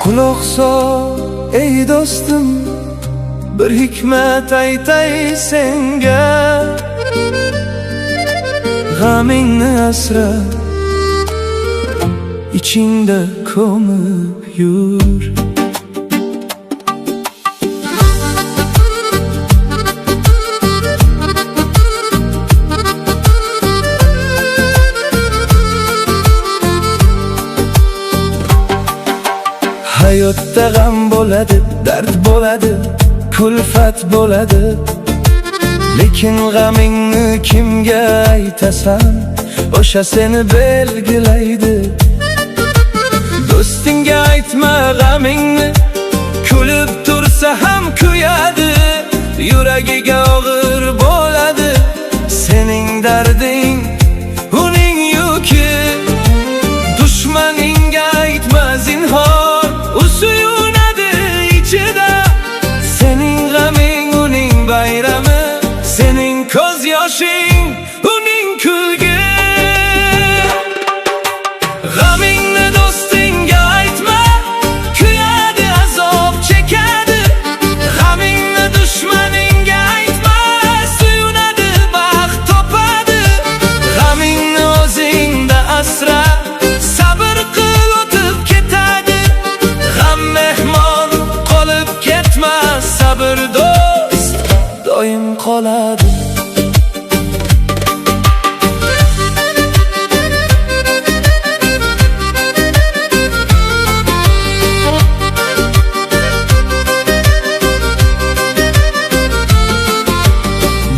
Quloq sol ey do'stim, bir hikmat aytay senga. G'amingni asra, ichingda ko'mib yur. Hayotda g'am bo'ladi, dard bo'ladi, kulfat bo'ladi. Lekin g'amingni kimga aytasan, o'sha seni belgilaydi. Do'stingga aytma g'amingni, kulib tursa ham kuyadi. Yuragiga og'ir bo'ladi sening darding, uning yuki. Dushmaningga aytma zinhor, u suyunadi ichida. Sening g'aming uning bayrami, sening ko'z yoshing uning kulgi. G'amingni do'stingga aytma, kuyadi, azob chekadi. G'amingni dushmaningga aytma, suyunadi, baxt topadi. G'amingni o'zingda asra, sabr qil, o'tib ketadi. G'am mehmon qolib ketmas, sabr do'st doim qoladi.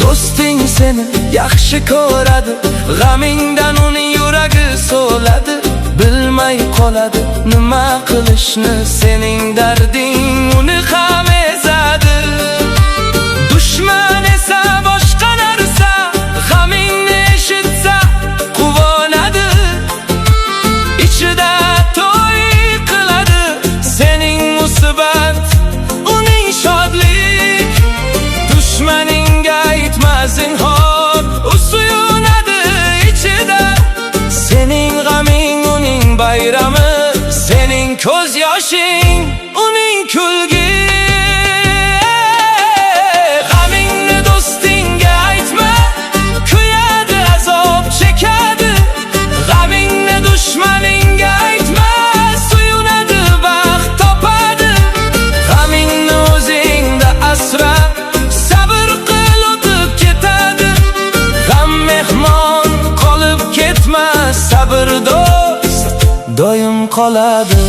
Do'sting seni yaxshi ko'radi, g'amingdan uning yuragi so'ladi. Bilmay qoladi nima qilishni, sening darding uni ham ezadi. Dushman esa boshqa narsa, g'amingni eshitsa quvonadi. Ichida to'y qiladi sening musibat, uning shodlik. Dushmaningga aytma zinhor, u suyunadi ichida. Sening g'aming uning bayrami, sening ko'z yoshing uning kulgi. G'amingni do'stingga aytma, kuyadi, azob chekadi. G'amingni dushmaningga aytma, suyunadi, baxt topadi. G'amingni o'zingda asra, sabr qil, o'tib ketadi. G'am mehmon qolib ketmas, sabr do'st doim qoladi.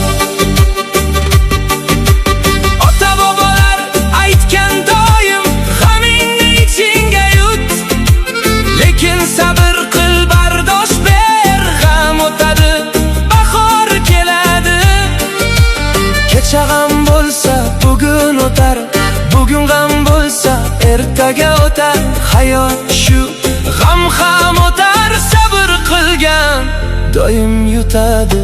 Ota bobolar aytgan doim, g'amingni ichingga yut. Lekin sabr qil, bardosh ber, g'am o'tadi, bahor keladi. Kecha g'am bo'lsa bugun o'tar, bugun g'am bo'lsa ertaga o'tar. Hayot shu, g'am ham o'tar, sabr qilgan doim yutadi.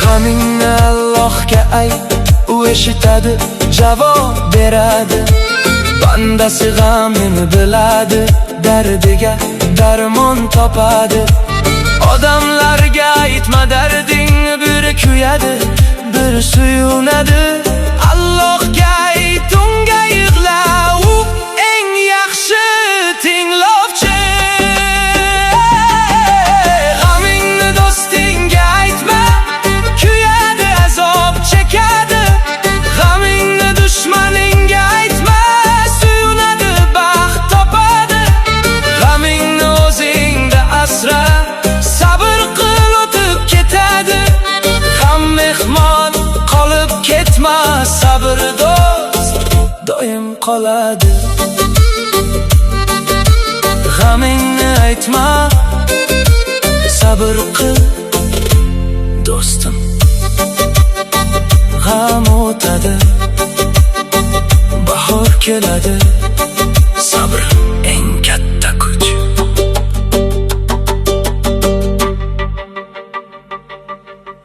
G'amingni Allohga ayt, u eshitadi, javob beradi. Bandasi g'amini biladi, dardiga darmon topadi. Odamlarga aytma dardingni, biri kuyadi, biri suyunadi. Allohga ayt, unga yig'la, u eng yaxshi tinglovchi. G'amingni do'stingga aytma, kuyadi, azob chekadi. G'amingni dushmaningga aytma, suyunadi, baxt topadi. G'amingni o'zingda asra, sabr qil, o'tib ketadi. G'am mehmon qolib ketmas, sabr do'st doim qoladi. G'amingni aytma, sabr qil do'stim. G'am o'tadi, bahor keladi.